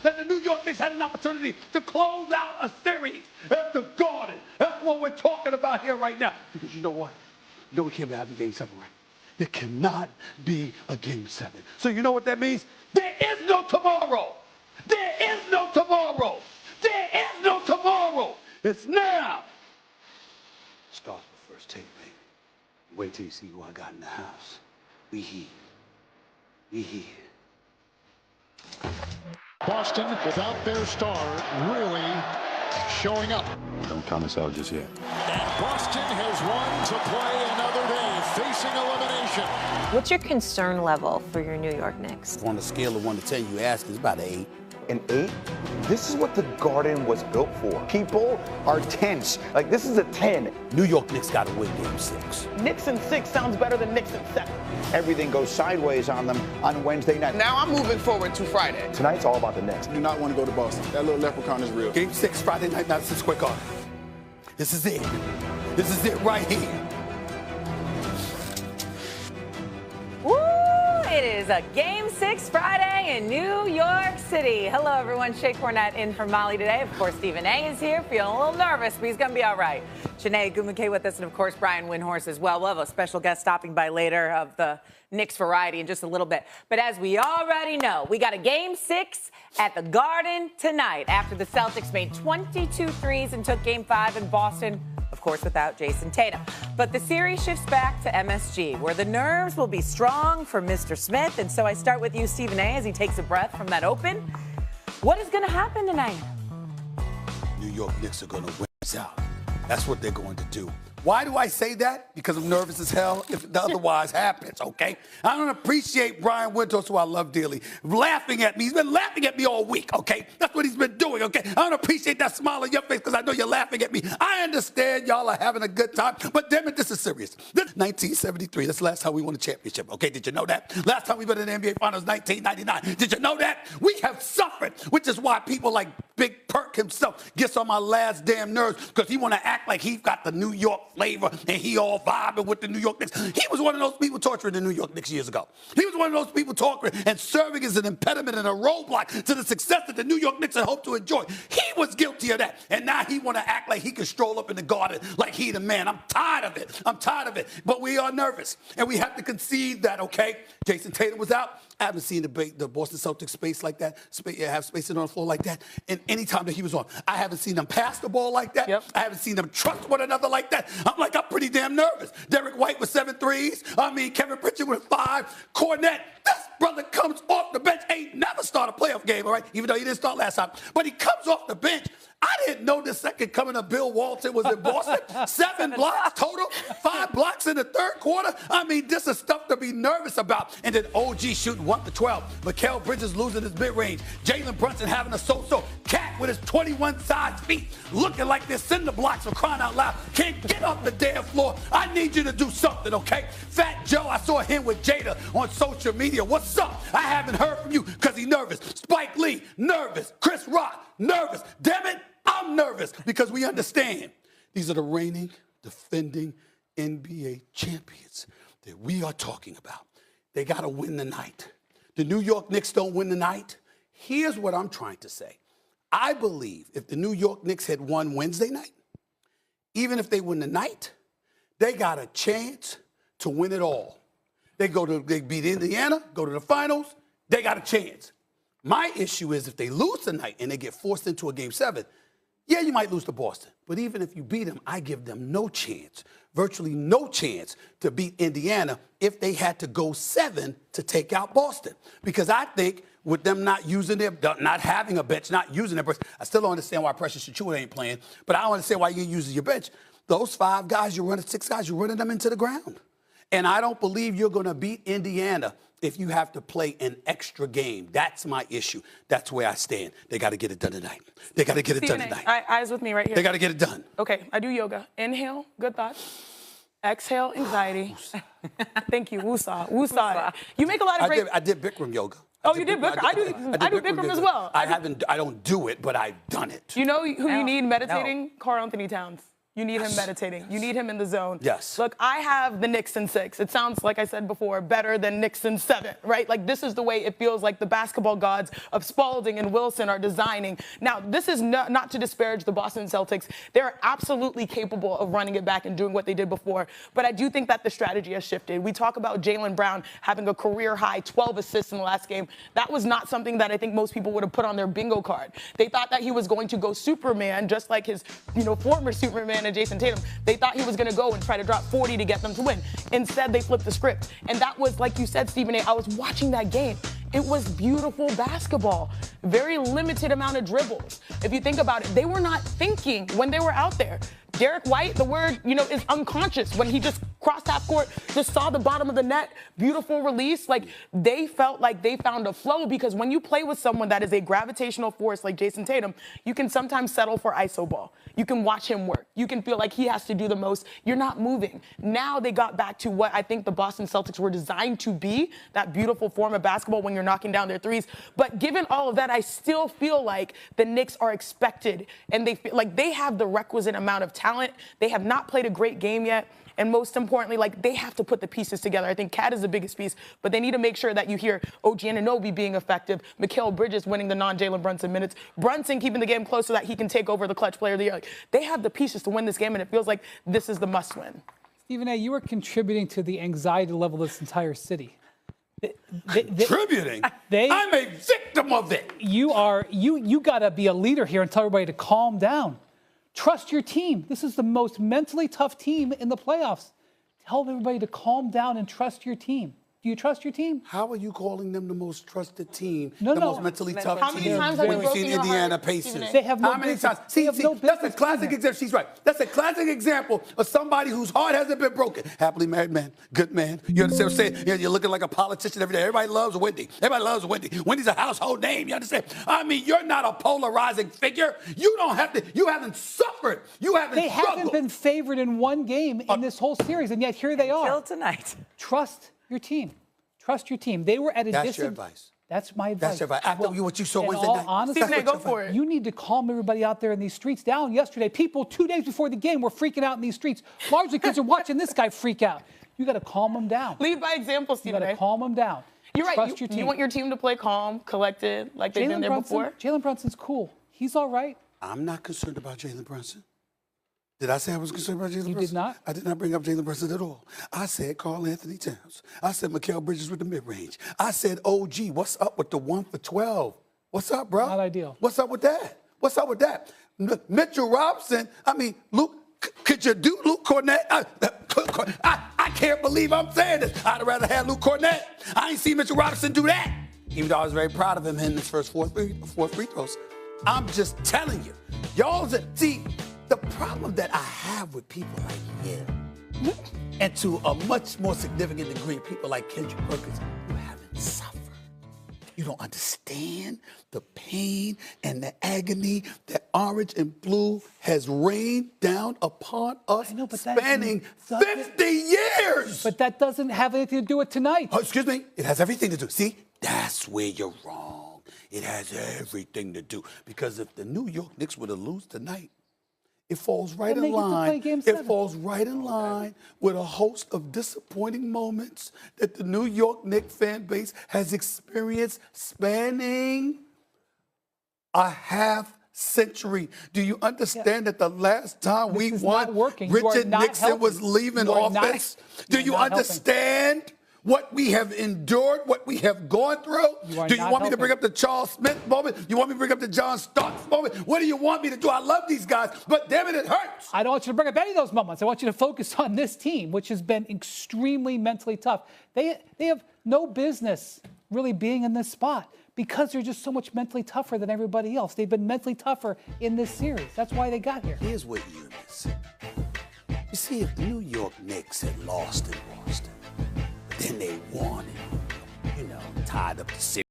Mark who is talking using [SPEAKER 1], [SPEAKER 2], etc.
[SPEAKER 1] that the New York Knicks had an opportunity to close out a series at the Garden. That's what we're talking about here right now. Because you know what? No, we can't have a Game 7, right? There cannot be a Game 7. So you know what that means? There is no tomorrow. There is no tomorrow. There is no tomorrow. It's now. Starts with first take, baby. Wait till you see who I got in the house. We here. We here.
[SPEAKER 2] Boston, without their star, really showing up.
[SPEAKER 3] Don't count us out just yet.
[SPEAKER 2] And Boston has won to play another day, facing elimination.
[SPEAKER 4] What's your concern level for your New York Knicks?
[SPEAKER 5] On a scale of 1 to 10, you ask, it's about an 8.
[SPEAKER 6] An 8? This is what the Garden was built for. People are tense. Like, this is a 10.
[SPEAKER 5] New York Knicks got to win Game 6.
[SPEAKER 6] Knicks in 6 sounds better than Knicks in 7. Everything goes sideways on them on Wednesday night.
[SPEAKER 7] Now I'm moving forward to Friday.
[SPEAKER 6] Tonight's all about the Knicks.
[SPEAKER 3] You do not want to go to Boston. That little leprechaun is real.
[SPEAKER 5] Game 6, Friday night, Madison Square Garden. This is it. This is it right here.
[SPEAKER 8] Woo! It is a Game 6 Friday in New York City. Hello, everyone. Shay Cornett in for Molly today. Of course, Stephen A. is here, feeling a little nervous, but he's going to be all right. Janae Gumake with us, and, of course, Brian Windhorst as well. We'll have a special guest stopping by later of the Knicks variety in just a little bit. But as we already know, we got a Game 6 at the Garden tonight after the Celtics made 22 threes and took Game 5 in Boston, of course, without Jason Tatum. But the series shifts back to MSG, where the nerves will be strong for Mr. Smith. And so I start with you, Stephen A., as he takes a breath from that open. What is going to happen tonight?
[SPEAKER 5] New York Knicks are going to win this out. That's what they're going to do. Why do I say that? Because I'm nervous as hell if it otherwise happens, okay? I don't appreciate Brian Windhorst, who I love dearly, laughing at me. He's been laughing at me all week, okay? That's what he's been doing, okay? I don't appreciate that smile on your face because I know you're laughing at me. I understand y'all are having a good time, but damn it, this is serious. This 1973, that's the last time we won a championship, okay? Did you know that? Last time we went to the NBA Finals, 1999. Did you know that? We have suffered, which is why people like Big Perk himself gets on my last damn nerves because he want to act like he's got the New York flavor and he all vibing with the New York Knicks. He was one of those people torturing the New York Knicks years ago. He was one of those people talking and serving as an impediment and a roadblock to the success that the New York Knicks had hoped to enjoy. He was guilty of that. And now he want to act like he can stroll up in the Garden like he the man. I'm tired of it. I'm tired of it. But we are nervous. And we have to concede that, okay? Jason Tatum was out. I haven't seen the Boston Celtics space like that, have spacing on the floor like that in any time that he was on. I haven't seen them pass the ball like that. Yep. I haven't seen them trust one another like that. I'm pretty damn nervous. Derek White with 7 threes. Kevin Pritchard with 5. Cornette, this brother comes off the bench. Ain't never start a playoff game, all right? Even though he didn't start last time. But he comes off the bench. I didn't know the second coming of Bill Walton was in Boston. 7 blocks total, 5 blocks in the third quarter. This is stuff to be nervous about. And then OG shooting 1 for 12. Mikal Bridges losing his mid-range. Jalen Brunson having a so-so. Cat with his 21-size feet looking like they're cinder blocks for crying out loud. Can't get off the damn floor. I need you to do something, okay? Fat Joe, I saw him with Jada on social media. What's up? I haven't heard from you because he's nervous. Spike Lee, nervous. Chris Rock, nervous. Damn it. I'm nervous because we understand these are the reigning, defending NBA champions that we are talking about. They got to win the night. The New York Knicks don't win the night. Here's what I'm trying to say. I believe if the New York Knicks had won Wednesday night, even if they win the night, they got a chance to win it all. They beat Indiana, go to the finals, they got a chance. My issue is if they lose tonight and they get forced into a Game 7, yeah, you might lose to Boston. But even if you beat them, I give them no chance, virtually no chance to beat Indiana if they had to go 7 to take out Boston. Because I think with them not having a bench, not using their bench, I still don't understand why Precious Achiuwa ain't playing, but I don't understand why you ain't using your bench. Those 5 guys, 6 guys, you're running them into the ground. And I don't believe you're going to beat Indiana if you have to play an extra game. That's my issue. That's where I stand. They got to get it done tonight. They got to get it done tonight.
[SPEAKER 7] Eyes with me right here.
[SPEAKER 5] They got to get it done.
[SPEAKER 7] Okay, I do yoga. Inhale, good thoughts. Exhale, anxiety. Thank you, woosah. Woosah. You make a lot of great...
[SPEAKER 5] I did Bikram yoga.
[SPEAKER 7] Oh, you did Bikram? I do Bikram as well.
[SPEAKER 5] I don't do it, but I've done it.
[SPEAKER 7] You know who you need meditating? Karl Anthony Towns. You need him meditating. You need him in the zone.
[SPEAKER 5] Yes.
[SPEAKER 7] Look, I have the Knicks in 6. It sounds, like I said before, better than Knicks in 7, right? Like, this is the way it feels like the basketball gods of Spalding and Wilson are designing. Now, this is not to disparage the Boston Celtics. They're absolutely capable of running it back and doing what they did before. But I do think that the strategy has shifted. We talk about Jalen Brown having a career-high 12 assists in the last game. That was not something that I think most people would have put on their bingo card. They thought that he was going to go Superman, just like his, former Superman and Jason Tatum. They thought he was going to go and try to drop 40 to get them to win. Instead, they flipped the script. And that was, like you said, Stephen A., I was watching that game. It was beautiful basketball. Very limited amount of dribbles. If you think about it, they were not thinking when they were out there. Derek White, the word, is unconscious when he just crossed half court, just saw the bottom of the net, beautiful release. Like, they felt like they found a flow, because when you play with someone that is a gravitational force like Jason Tatum, you can sometimes settle for iso ball. You can watch him work. You can feel like he has to do the most. You're not moving. Now they got back to what I think the Boston Celtics were designed to be, that beautiful form of basketball when you're knocking down their threes. But given all of that, I still feel like the Knicks are expected, and they feel like they have the requisite amount of talent. They have not played a great game yet. And most importantly, they have to put the pieces together. I think Cat is the biggest piece, but they need to make sure that you hear OG Anunoby being effective, Mikal Bridges winning the non-Jalen Brunson minutes, Brunson keeping the game close so that he can take over the clutch player of the year. They have the pieces to win this game, and it feels like this is the must-win.
[SPEAKER 9] Stephen A., you are contributing to the anxiety level of this entire city.
[SPEAKER 5] Contributing? I'm a victim of it.
[SPEAKER 9] You got to be a leader here and tell everybody to calm down. Trust your team. This is the most mentally tough team in the playoffs. Tell everybody to calm down and trust your team. Do you trust your team?
[SPEAKER 5] How are you calling them the most trusted team,
[SPEAKER 9] No.
[SPEAKER 5] most mentally tough
[SPEAKER 7] How many
[SPEAKER 5] team?
[SPEAKER 7] times have we
[SPEAKER 5] When we've seen
[SPEAKER 7] broken your
[SPEAKER 5] Indiana
[SPEAKER 7] heart,
[SPEAKER 5] Pacers.
[SPEAKER 7] Stephen A.?
[SPEAKER 9] They have no
[SPEAKER 5] How many
[SPEAKER 9] business.
[SPEAKER 5] times?
[SPEAKER 9] They have no
[SPEAKER 5] That's a
[SPEAKER 9] business
[SPEAKER 5] classic
[SPEAKER 9] doing that.
[SPEAKER 5] example. She's right. That's a classic example of somebody whose heart hasn't been broken. Happily married man, good man. You understand what I'm saying? You're looking like a politician every day. Everybody loves Wendy. Everybody loves Wendy. Wendy's a household name. You understand? I mean, you're not a polarizing figure. You don't have to. You haven't suffered. You haven't
[SPEAKER 9] They
[SPEAKER 5] struggled.
[SPEAKER 9] haven't been favored in one game in this whole series, and yet here they are.
[SPEAKER 8] Till tonight.
[SPEAKER 9] Trust your team. Trust your team. They were at a
[SPEAKER 5] That's
[SPEAKER 9] distance.
[SPEAKER 5] your advice.
[SPEAKER 9] That's my advice.
[SPEAKER 5] That's your advice. After what you saw
[SPEAKER 9] in
[SPEAKER 5] Wednesday
[SPEAKER 9] all
[SPEAKER 5] night.
[SPEAKER 9] honesty,
[SPEAKER 7] Stephen A., go for it.
[SPEAKER 9] You need to calm everybody out there in these streets down. Yesterday, people 2 days before the game were freaking out in these streets, largely because they're watching this guy freak out. You got to calm them down.
[SPEAKER 7] Lead by example,
[SPEAKER 9] You
[SPEAKER 7] Stephen
[SPEAKER 9] got
[SPEAKER 7] A.
[SPEAKER 9] to calm them down.
[SPEAKER 7] You're right.
[SPEAKER 9] Trust your team.
[SPEAKER 7] You want your team to play calm, collected, like they've been there before?
[SPEAKER 9] Jalen Brunson's cool. He's all right.
[SPEAKER 5] I'm not concerned about Jalen Brunson. Did I say I was concerned about Jalen Brunson?
[SPEAKER 9] You did not?
[SPEAKER 5] I did not bring up Jalen Brunson at all. I said Karl Anthony Towns. I said Mikal Bridges with the mid-range. I said OG, what's up with the 1 for 12? What's up, bro?
[SPEAKER 9] Not ideal.
[SPEAKER 5] What's up with that? What's up with that? Mitchell Robinson, I mean, Luke, could you do Luke Cornett? I can't believe I'm saying this. I'd rather have Luke Cornett. I ain't seen Mitchell Robinson do that. Even though I was very proud of him hitting his first four free throws. I'm just telling you. Y'all, see, the problem that I have with people like you, and to a much more significant degree, people like Kendrick Perkins, you haven't suffered. You don't understand the pain and the agony that orange and blue has rained down upon us,
[SPEAKER 9] I know, but
[SPEAKER 5] spanning 50 years.
[SPEAKER 9] But that doesn't have anything to do with tonight.
[SPEAKER 5] Oh, excuse me. It has everything to do. See, that's where you're wrong. It has everything to do. Because if the New York Knicks were to lose tonight, it falls right
[SPEAKER 9] Then they
[SPEAKER 5] in
[SPEAKER 9] get to play
[SPEAKER 5] line.
[SPEAKER 9] Game
[SPEAKER 5] It
[SPEAKER 9] 7.
[SPEAKER 5] falls right in line with a host of disappointing moments that the New York Knicks fan base has experienced spanning a half century. Do you understand that the last time we
[SPEAKER 9] is
[SPEAKER 5] won,
[SPEAKER 9] not working. You are
[SPEAKER 5] Richard
[SPEAKER 9] not
[SPEAKER 5] Nixon
[SPEAKER 9] helping.
[SPEAKER 5] was leaving
[SPEAKER 9] You are not-
[SPEAKER 5] office? Do
[SPEAKER 9] you are
[SPEAKER 5] you
[SPEAKER 9] not helping.
[SPEAKER 5] understand what we have endured, what we have gone through?
[SPEAKER 9] You are
[SPEAKER 5] Do you
[SPEAKER 9] not
[SPEAKER 5] want me to
[SPEAKER 9] helping.
[SPEAKER 5] bring up the Charles Smith moment? You want me to bring up the John Starks moment? What do you want me to do? I love these guys, but damn it, it hurts.
[SPEAKER 9] I don't want you to bring up any of those moments. I want you to focus on this team, which has been extremely mentally tough. They have no business really being in this spot because they're just so much mentally tougher than everybody else. They've been mentally tougher in this series. That's why they got here.
[SPEAKER 5] Here's what you're missing. You see, if the New York Knicks had lost in Boston, then they won it, tied up the series.